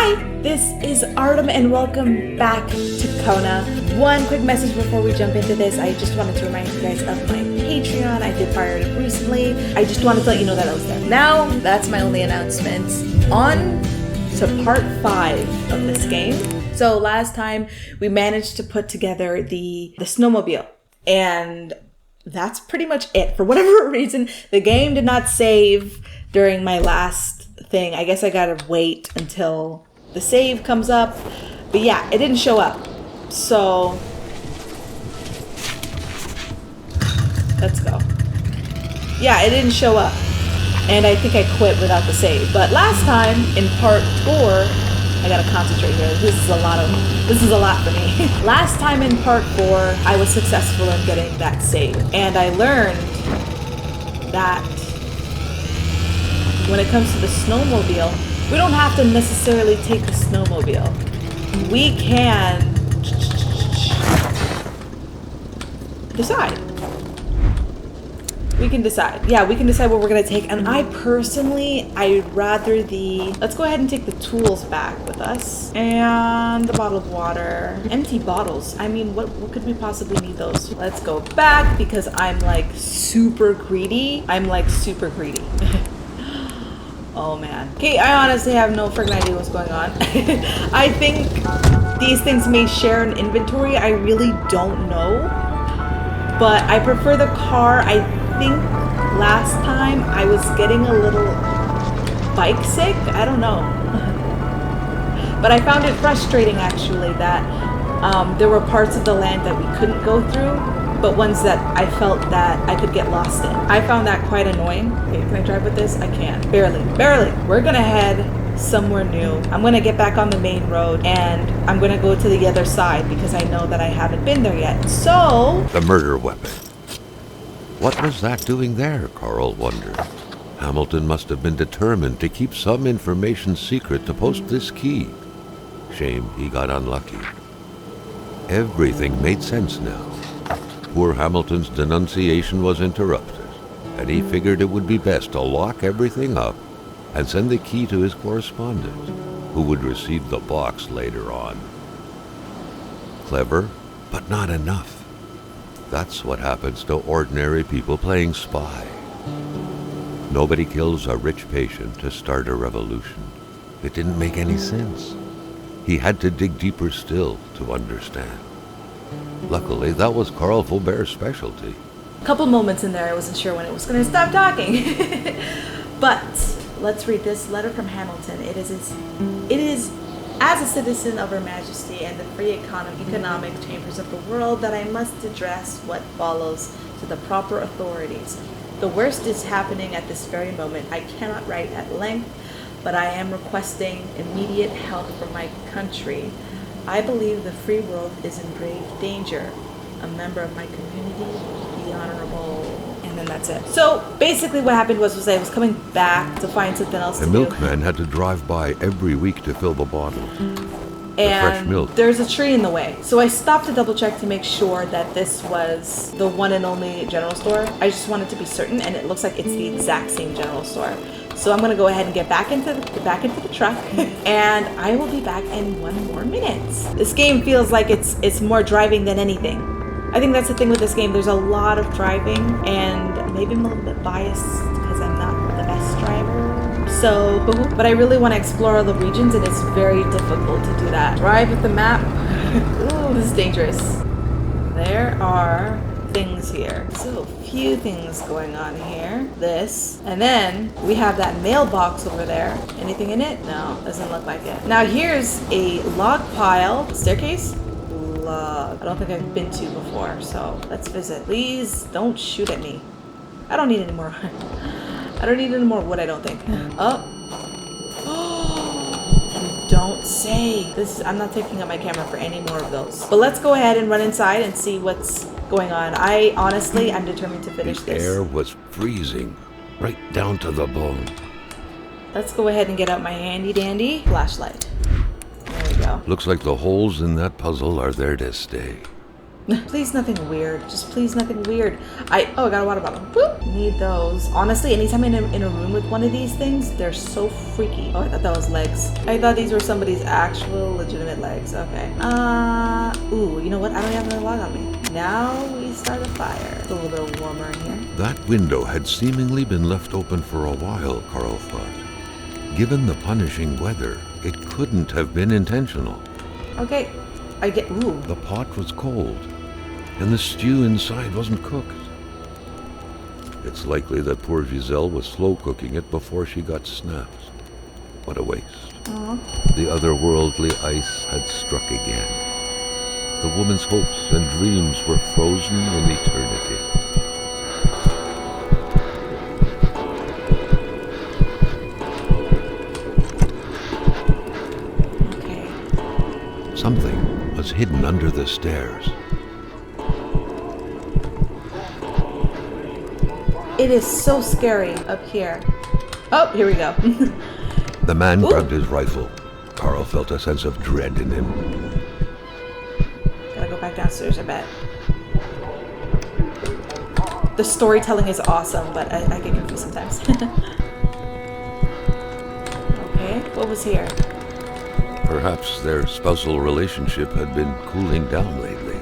Hi, this is Artem and welcome back to KONA. One quick message before we jump into this. I just wanted to remind you guys of my Patreon. I did fire it up recently. I just wanted to let you know that I was there. Now, that's my only announcement. On to part 5 of this game. So last time we managed to put together the snowmobile, and that's pretty much it. For whatever reason, the game did not save during my last thing. I guess I gotta wait until the save comes up. But yeah, it didn't show up. So let's go. Yeah, it didn't show up. And I think I quit without the save. But last time in part 4, I gotta concentrate here. This is a lot for me. Last time in part 4, I was successful in getting that save. And I learned that when it comes to the snowmobile, we don't have to necessarily take the snowmobile. We can decide. We can decide. Yeah, we can decide what we're gonna take. And I'd rather let's go ahead and take the tools back with us. And the bottle of water. Empty bottles. I mean, what could we possibly need those? Let's go back because I'm like super greedy. Oh man. Okay, I honestly have no freaking idea what's going on. I think these things may share an inventory. I really don't know. But I prefer the car. I think last time I was getting a little bike sick. I don't know. But I found it frustrating actually that there were parts of the land that we couldn't go through, but ones that I felt that I could get lost in. I found that quite annoying. Okay, can I drive with this? I can. Barely. We're gonna head somewhere new. I'm gonna get back on the main road and I'm gonna go to the other side because I know that I haven't been there yet. So... The murder weapon. What was that doing there, Carl wondered. Hamilton must have been determined to keep some information secret to post this key. Shame he got unlucky. Everything made sense now. Poor Hamilton's denunciation was interrupted, and he figured it would be best to lock everything up and send the key to his correspondent, who would receive the box later on. Clever, but not enough. That's what happens to ordinary people playing spy. Nobody kills a rich patient to start a revolution. It didn't make any sense. He had to dig deeper still to understand. Luckily, that was Carl Faubert's specialty. A couple moments in there, I wasn't sure when it was going to stop talking. But let's read this letter from Hamilton. It is as a citizen of Her Majesty and the free economic chambers of the world that I must address what follows to the proper authorities. The worst is happening at this very moment. I cannot write at length, but I am requesting immediate help from my country. I believe the free world is in grave danger. A member of my community, the honorable, and then that's it. So basically what happened was I was coming back to find something else to do. The milkman had to drive by every week to fill the bottle. The fresh milk. There's a tree in the way. So I stopped to double check to make sure that this was the one and only general store. I just wanted to be certain, and it looks like it's the exact same general store. So I'm gonna go ahead and get back into the truck, and I will be back in 1 more minute. This game feels like it's more driving than anything. I think that's the thing with this game. There's a lot of driving, and maybe I'm a little bit biased because I'm not the best driver. So, but I really want to explore all the regions, and it's very difficult to do that. Drive with the map. Ooh, this is dangerous. There are things here. So a few things going on here. This, and then we have that mailbox over there. Anything in it? No, doesn't look like it. Now here's a log pile. Staircase? Log. I don't think I've been to before, so let's visit. Please don't shoot at me. I don't need any more. I don't need any more wood, I don't think. Oh. Don't say. I'm not taking up my camera for any more of those. But let's go ahead and run inside and see what's going on. I'm determined to finish this. The air was freezing, right down to the bone. Let's go ahead and get out my handy dandy flashlight. There we go. Looks like the holes in that puzzle are there to stay. Please nothing weird. Just please nothing weird. I got a water bottle. Boop. need those. Honestly, anytime I'm in a room with one of these things, they're so freaky. Oh, I thought that was legs. I thought these were somebody's actual legitimate legs. Okay. Ooh, you know what? I don't have another log on me. Now we start a fire. It's a little bit warmer in here. That window had seemingly been left open for a while, Carl thought. Given the punishing weather, it couldn't have been intentional. Okay. Ooh. The pot was cold, and the stew inside wasn't cooked. It's likely that poor Giselle was slow cooking it before she got snapped. What a waste. Aww. The otherworldly ice had struck again. The woman's hopes and dreams were frozen in eternity. Okay. Something was hidden under the stairs. It is so scary up here. Oh, here we go. The man Ooh. grabbed his rifle. Carl felt a sense of dread in him. Gotta go back downstairs, I bet. The storytelling is awesome, but I get confused sometimes. Okay, what was here? Perhaps their spousal relationship had been cooling down lately.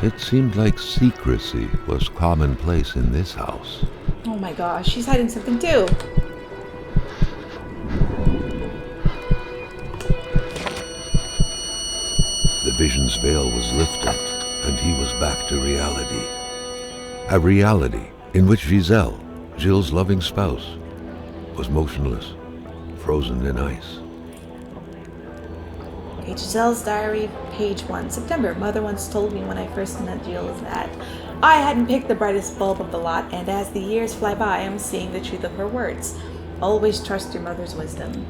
It seemed like secrecy was commonplace in this house. Oh my gosh, she's hiding something too. The vision's veil was lifted, and he was back to reality. A reality in which Giselle, Jill's loving spouse, was motionless, frozen in ice. Okay, Giselle's diary, page 1. September. Mother once told me when I first met Jill that I hadn't picked the brightest bulb of the lot, and as the years fly by, I'm seeing the truth of her words. Always trust your mother's wisdom.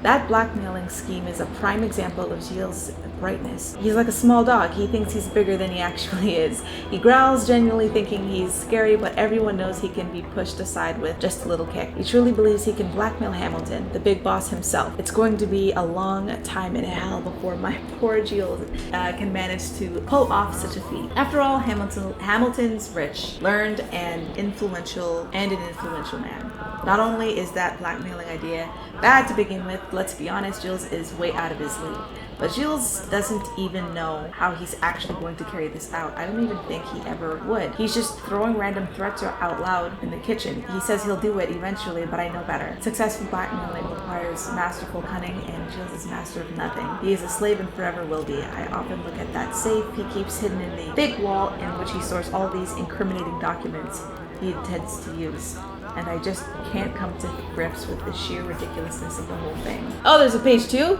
That blackmailing scheme is a prime example of Gilles' brightness. He's like a small dog. He thinks he's bigger than he actually is. He growls, genuinely thinking he's scary, but everyone knows he can be pushed aside with just a little kick. He truly believes he can blackmail Hamilton, the big boss himself. It's going to be a long time in hell before my poor Gilles can manage to pull off such a feat. After all, Hamilton's rich, learned, and an influential man. Not only is that blackmailing idea bad to begin with, let's be honest, Gilles is way out of his league. But Gilles doesn't even know how he's actually going to carry this out. I don't even think he ever would. He's just throwing random threats out loud in the kitchen. He says he'll do it eventually, but I know better. Successful blackmailing requires masterful cunning, and Gilles is master of nothing. He is a slave and forever will be. I often look at that safe he keeps hidden in the big wall in which he stores all these incriminating documents he intends to use. And I just can't come to grips with the sheer ridiculousness of the whole thing. Oh, there's a page 2?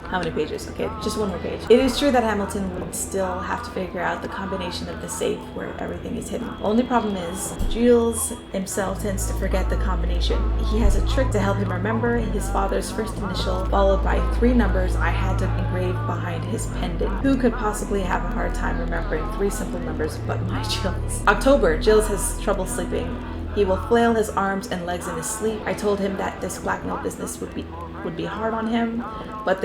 How many pages? Okay, just one more page. It is true that Hamilton would still have to figure out the combination of the safe where everything is hidden. Only problem is, Gilles himself tends to forget the combination. He has a trick to help him remember his father's first initial, followed by 3 numbers I had to engrave behind his pendant. Who could possibly have a hard time remembering 3 simple numbers but my Gilles? October, Gilles has trouble sleeping. He will flail his arms and legs in his sleep. I told him that this blackmail business would be hard on him, but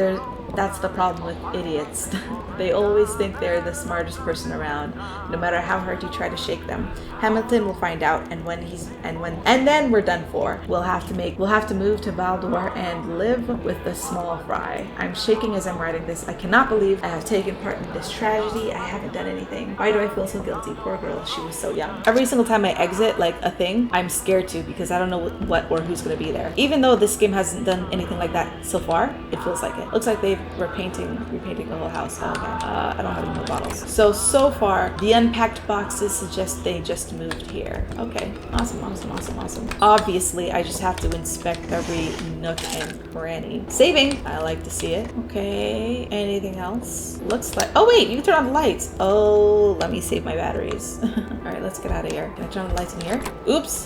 that's the problem with idiots. They always think they're the smartest person around, no matter how hard you try to shake them. Hamilton will find out, and then we're done for. We'll have to move to Valdor and live with the small fry. I'm shaking as I'm writing this. I cannot believe I have taken part in this tragedy. I haven't done anything. Why do I feel so guilty? Poor girl, she was so young. Every single time I exit like a thing, I'm scared to, because I don't know what or who's going to be there. Even though this game hasn't done anything like that so far, it feels like it. Looks like they've repainting the whole house. Oh, okay. I don't have any more bottles. So far, the unpacked boxes suggest they just moved here. Okay. Awesome. Obviously, I just have to inspect every nook and cranny. Saving! I like to see it. Okay. Anything else? Looks like... Oh, wait! You can turn on the lights. Oh, let me save my batteries. Alright, let's get out of here. Can I turn on the lights in here? Oops.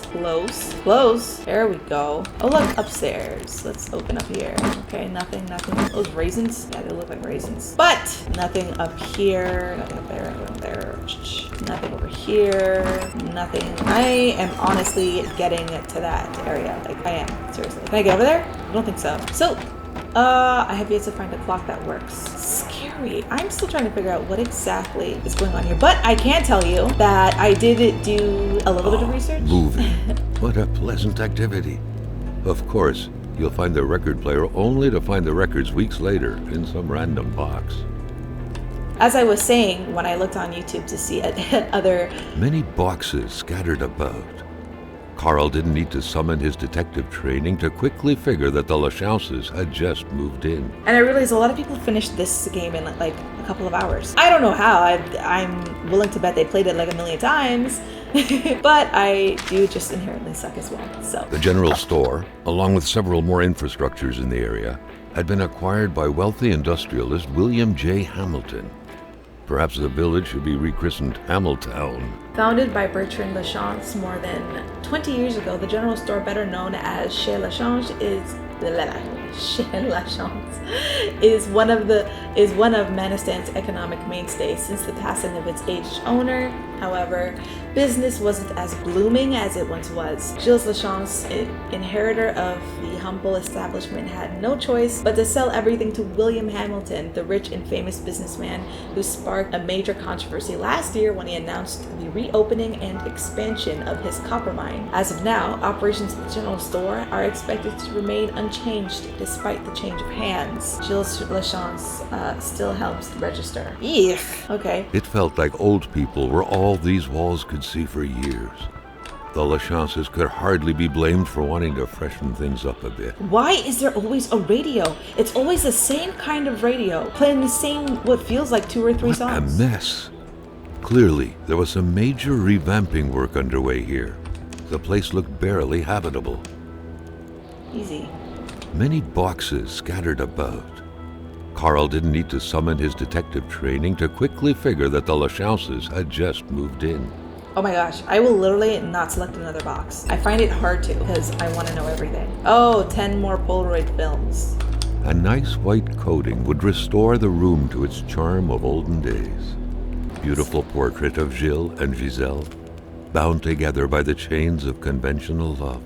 Close. There we go. Oh, look. Upstairs. Let's open up here. Okay, nothing. Those raisins? Yeah, they look like raisins. But nothing up here. Nothing up there. Nothing over here. Nothing. I am honestly getting to that area. Like, I am. Seriously. Can I get over there? I don't think so. So, I have yet to find a clock that works. Scary. Sorry, I'm still trying to figure out what exactly is going on here. But I can tell you that I did do a little bit of research. Moving. What a pleasant activity. Of course, you'll find the record player only to find the records weeks later in some random box. As I was saying, when I looked on YouTube to see other... Many boxes scattered about. Carl didn't need to summon his detective training to quickly figure that the Lachances had just moved in. And I realized a lot of people finished this game in like a couple of hours. I don't know how. I'm willing to bet they played it like a million times. But I do just inherently suck as well. So the general store, along with several more infrastructures in the area, had been acquired by wealthy industrialist William J. Hamilton. Perhaps the village should be rechristened Hamiltown. Founded by Bertrand Lachance more than 20 years ago, the general store, better known as Chez Lachance, is one of Manistan's economic mainstays since the passing of its aged owner. However, business wasn't as blooming as it once was. Gilles Lachance, inheritor of the humble establishment, had no choice but to sell everything to William Hamilton, the rich and famous businessman who sparked a major controversy last year when he announced the reopening and expansion of his copper mine. As of now, operations at the general store are expected to remain unchanged despite the change of hands. Gilles Lachance still helps register. Eek. Okay. It felt like old people were all these walls could see for years. The Lachances could hardly be blamed for wanting to freshen things up a bit. Why is there always a radio? It's always the same kind of radio, playing the same, what feels like 2 or 3 songs. A mess. Clearly, there was some major revamping work underway here. The place looked barely habitable. Easy. Many boxes scattered about. Carl didn't need to summon his detective training to quickly figure that the Lachances had just moved in. Oh my gosh, I will literally not select another box. I find it hard to because I want to know everything. Oh, 10 more Polaroid films. A nice white coating would restore the room to its charm of olden days. Beautiful portrait of Gilles and Giselle, bound together by the chains of conventional love.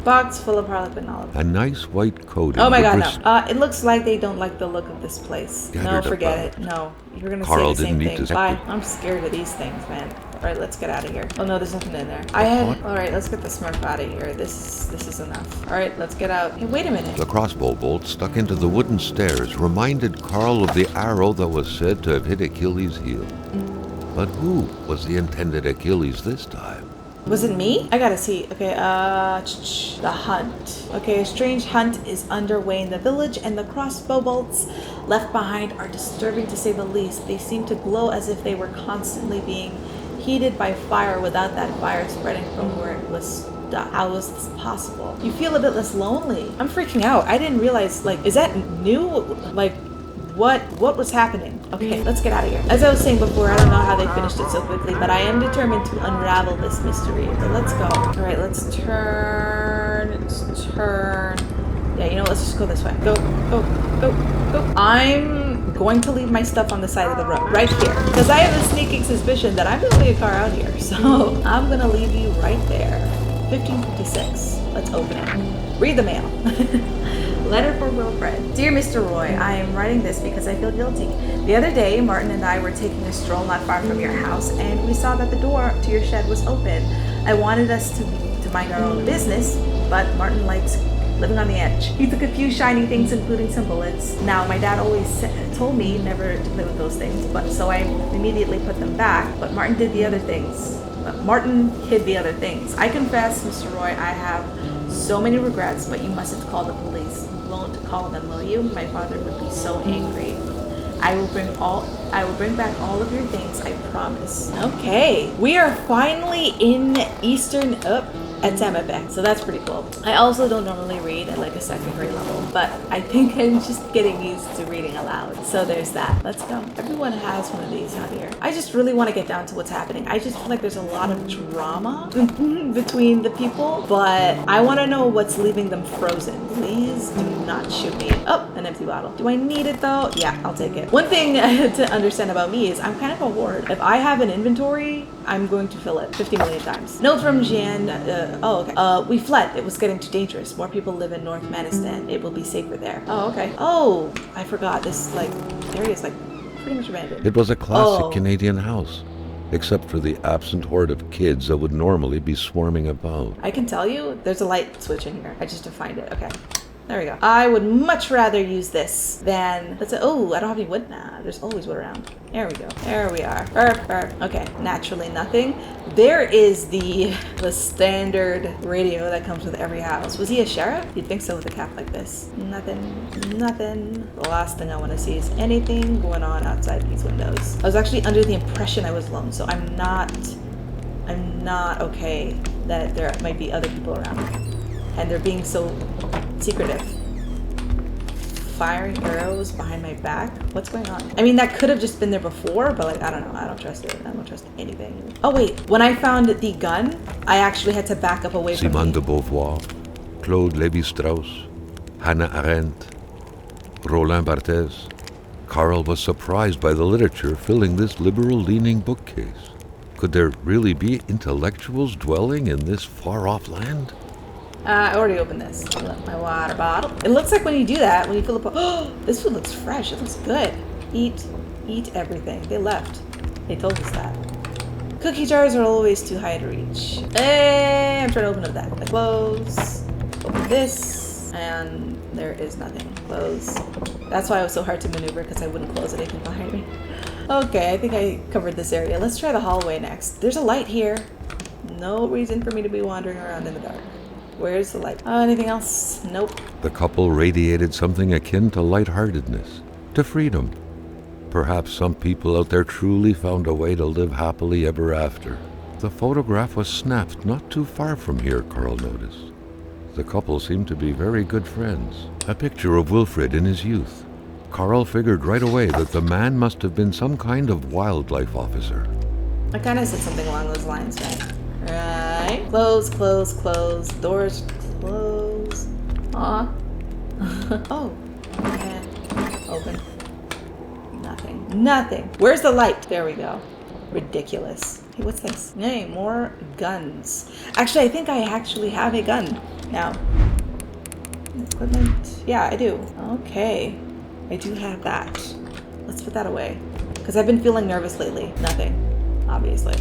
Box full of Harlequin olive. A nice white coating. Oh my god, no. It looks like they don't like the look of this place. No, forget it. No. You're gonna say the same thing. Bye. I'm scared of these things, man. Alright, let's get out of here. Oh no, there's nothing in there. Alright, let's get the Smurf out of here. This is enough. Alright, let's get out. Hey, wait a minute. The crossbow bolt stuck into the wooden stairs reminded Carl of the arrow that was said to have hit Achilles' heel. But who was the intended Achilles this time? Was it me? I gotta see. Okay, the hunt. Okay, a strange hunt is underway in the village, and the crossbow bolts left behind are disturbing to say the least. They seem to glow as if they were constantly being heated by fire without that fire spreading from where it was stuck. How was this possible? You feel a bit less lonely. I'm freaking out. I didn't realize, like, is that new? Like, what was happening? Okay, let's get out of here. As I was saying before, I don't know how they finished it so quickly, but I am determined to unravel this mystery. So let's go. All right, let's turn. Yeah, you know, let's just go this way. Go. I'm going to leave my stuff on the side of the road, right here, because I have a sneaking suspicion that I'm going to leave a car out here. So I'm going to leave you right there. 1556. Let's open it. Read the mail. Letter for Wilfred. Dear Mr. Roy, I am writing this because I feel guilty. The other day, Martin and I were taking a stroll not far from your house, and we saw that the door to your shed was open. I wanted us to mind our own business, but Martin likes living on the edge. He took a few shiny things, including some bullets. Now, my dad always told me never to play with those things, but so I immediately put them back, but Martin did the other things. Martin hid the other things. I confess, Mr. Roy, I have so many regrets, but you mustn't call the police. You won't call them, will you? My father would be so angry. I will bring back all of your things, I promise. Okay, we are finally in Eastern ATAMIPEK, so that's pretty cool. I also don't normally read at like a second grade level, but I think I'm just getting used to reading aloud. So there's that. Let's go. Everyone has one of these out here. I just really want to get down to what's happening. I just feel like there's a lot of drama between the people, but I want to know what's leaving them frozen. Please do not shoot me. Oh, an empty bottle. Do I need it though? Yeah, I'll take it. One thing to understand about me is I'm kind of a hoard. If I have an inventory, I'm going to fill it 50 million times. Note from Jean America. Oh, okay. We fled. It was getting too dangerous. More people live in North Manistan. It will be safer there. Oh, okay. Oh, I forgot. This, like, area is, like, pretty much abandoned. It was a classic Canadian house, except for the absent horde of kids that would normally be swarming about. I can tell you, there's a light switch in here. I just defined it. Okay. There we go. I would much rather use this than... Let's say, oh, I don't have any wood. Nah, there's always wood around. There we go. There we are. Okay, naturally nothing. There is the standard radio that comes with every house. Was he a sheriff? You'd think so with a cap like this. Nothing. The last thing I want to see is anything going on outside these windows. I was actually under the impression I was alone, so I'm not okay that there might be other people around. And they're being so secretive. Firing arrows behind my back? What's going on? I mean, that could have just been there before, but like, I don't know. I don't trust it. I don't trust anything. Oh wait, when I found the gun, I actually had to back up away from Simone de Beauvoir, Claude Lévi-Strauss, Hannah Arendt, Roland Barthes. Carl was surprised by the literature filling this liberal-leaning bookcase. Could there really be intellectuals dwelling in this far-off land? I already opened this. My water bottle. It looks like when you do that, when you fill up, oh, this food looks fresh. It looks good. Eat everything. They left. They told us that. Cookie jars are always too high to reach. Hey, I'm trying to open up that. I close. Open this. And there is nothing. Close. That's why it was so hard to maneuver, because I wouldn't close anything behind me. Okay, I think I covered this area. Let's try the hallway next. There's a light here. No reason for me to be wandering around in the dark. Where's the light? Anything else? Nope. The couple radiated something akin to lightheartedness, to freedom. Perhaps some people out there truly found a way to live happily ever after. The photograph was snapped not too far from here, Carl noticed. The couple seemed to be very good friends. A picture of Wilfred in his youth. Carl figured right away that the man must have been some kind of wildlife officer. I kind of said something along those lines, right? Right. Close. Doors close. Aw. Oh. And open. Nothing. Where's the light? There we go. Ridiculous. Hey, what's this? Hey, more guns. Actually, I think I actually have a gun now. Equipment. Yeah, I do. Okay. I do have that. Let's put that away. Because I've been feeling nervous lately. Nothing. Obviously.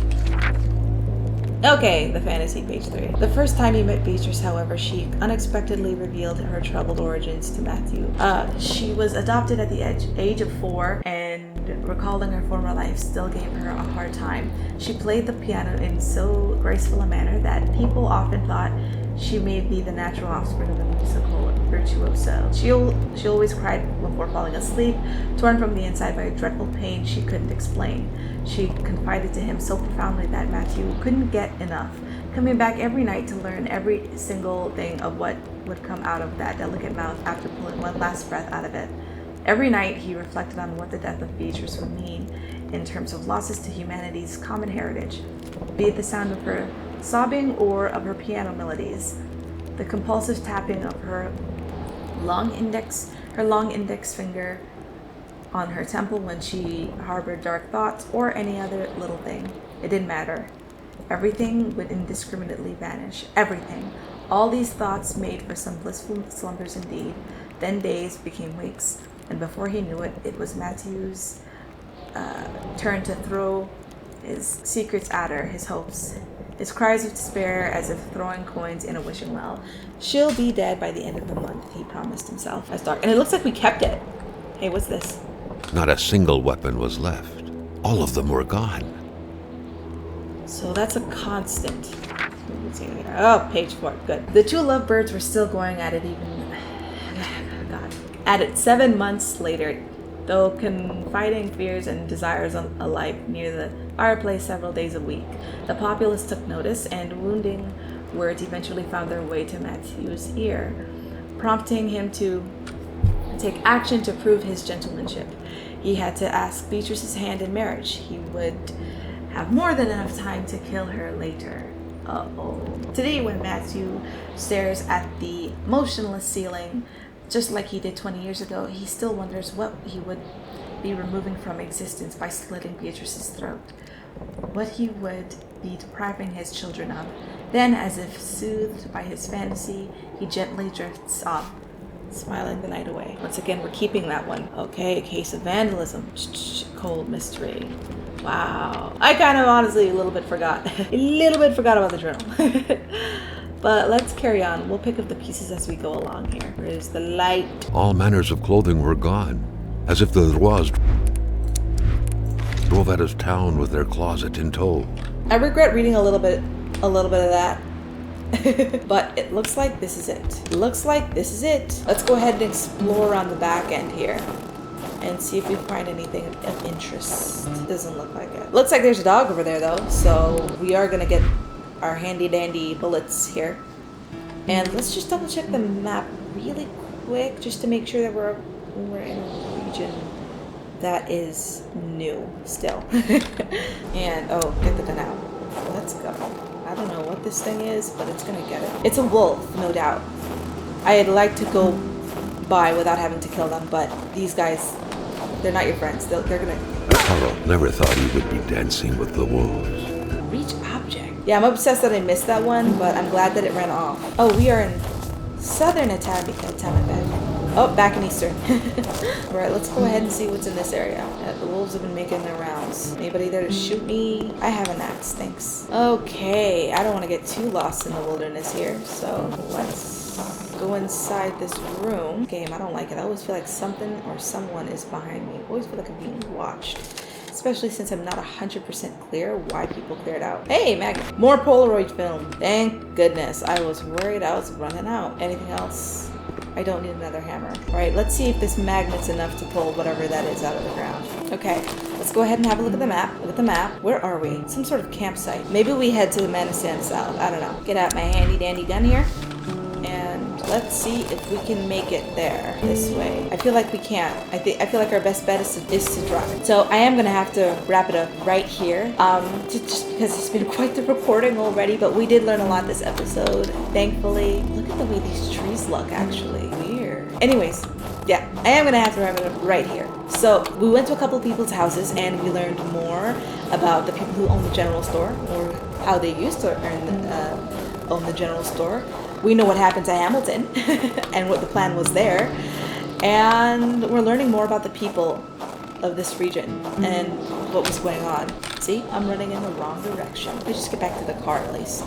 Okay, the fantasy, page 3. The first time he met Beatrice, however, she unexpectedly revealed her troubled origins to Matthew. She was adopted at the age of 4, and recalling her former life still gave her a hard time. She played the piano in so graceful a manner that people often thought she may be the natural offspring of a musical virtuoso. She always cried before falling asleep, torn from the inside by a dreadful pain she couldn't explain. She confided to him so profoundly that Matthew couldn't get enough, coming back every night to learn every single thing of what would come out of that delicate mouth after pulling one last breath out of it. Every night he reflected on what the death of Beatrice would mean in terms of losses to humanity's common heritage, be it the sound of her sobbing or of her piano melodies, the compulsive tapping of her long index finger on her temple when she harbored dark thoughts, or any other little thing. It didn't matter. Everything would indiscriminately vanish. Everything. All these thoughts made for some blissful slumbers indeed. Then days became weeks, and before he knew it, it was Matthew's turn to throw his secrets at her, his hopes, his cries of despair, as if throwing coins in a wishing well. She'll be dead by the end of the month, he promised himself. That's dark. And it looks like we kept it. Hey, what's this? Not a single weapon was left. All of them were gone. So that's a constant. Oh, page 4. Good. The two lovebirds were still going at it at it 7 months later, though confiding fears and desires alike near the fireplace several days a week. The populace took notice, and wounding words eventually found their way to Matthew's ear, prompting him to take action to prove his gentlemanship. He had to ask Beatrice's hand in marriage. He would have more than enough time to kill her later. Today, when Matthew stares at the motionless ceiling, just like he did 20 years ago, he still wonders what he would be removing from existence by slitting Beatrice's throat, what he would be depriving his children of, Then, as if soothed by his fantasy, he gently drifts off, smiling the night away. Once again, we're keeping that one. Okay, a case of vandalism. Cold mystery. Wow. I kind of honestly a little bit forgot. A little bit forgot about the journal. But let's carry on. We'll pick up the pieces as we go along here. Where's the light? All manners of clothing were gone, as if the Rois drove out of town with their closet in tow. I regret reading a little bit of that. But it looks like this is it. Looks like this is it. Let's go ahead and explore around the back end here and see if we find anything of interest. Doesn't look like it. Looks like there's a dog over there though, so we are gonna get our handy dandy bullets here. And let's just double check the map really quick just to make sure that we're in a region that is new still. And oh, get the gun out. Let's go. I don't know what this thing is, but it's gonna get it. It's a wolf, no doubt. I'd like to go by without having to kill them, but these guys, they're not your friends. They're gonna... Carl never thought he would be dancing with the wolves. Reach object. Yeah, I'm obsessed that I missed that one, but I'm glad that it ran off. Oh, we are in southern ATAMIPEK. Oh, back in eastern. Alright, let's go ahead and see what's in this area. The wolves have been making their rounds. Anybody there to shoot me? I have an axe, thanks. Okay, I don't want to get too lost in the wilderness here, so let's go inside this room. Game, I don't like it. I always feel like something or someone is behind me. I always feel like I'm being watched. Especially since I'm not 100% clear why people cleared out. Hey, magnet. More Polaroid film. Thank goodness. I was worried I was running out. Anything else? I don't need another hammer. All right, let's see if this magnet's enough to pull whatever that is out of the ground. Okay, let's go ahead and have a look at the map. Look at the map. Where are we? Some sort of campsite. Maybe we head to the Manisan South. I don't know. Get out my handy dandy gun here. And let's see if we can make it there this way. I feel like we can't. I feel like our best bet is to drive. So I am gonna have to wrap it up right here. Just because it's been quite the recording already, but we did learn a lot this episode, thankfully. Look at the way these trees look, actually. Weird. Anyways, yeah, I am gonna have to wrap it up right here. So we went to a couple of people's houses and we learned more about the people who own the general store, or how they used to own the general store. We know what happened to Hamilton and what the plan was there. And we're learning more about the people of this region and what was going on. See, I'm running in the wrong direction. Let me just get back to the car at least.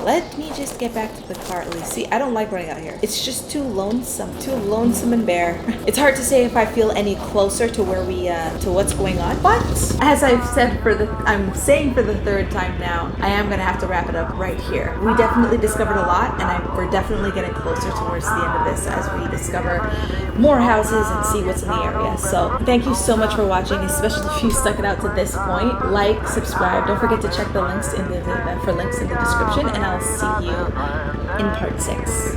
Let me just get back to the car at least. See, I don't like running out here. It's just too lonesome and bare. It's hard to say if I feel any closer to where we, to what's going on. But as I've said I'm saying for the third time now, I am gonna have to wrap it up right here. We definitely discovered a lot, and we're definitely getting closer towards the end of this as we discover more houses and see what's in the area. So thank you so much for watching, especially if you stuck it out to this point. Like, subscribe. Don't forget to check the links for links in the description, and I'll see you in part 6.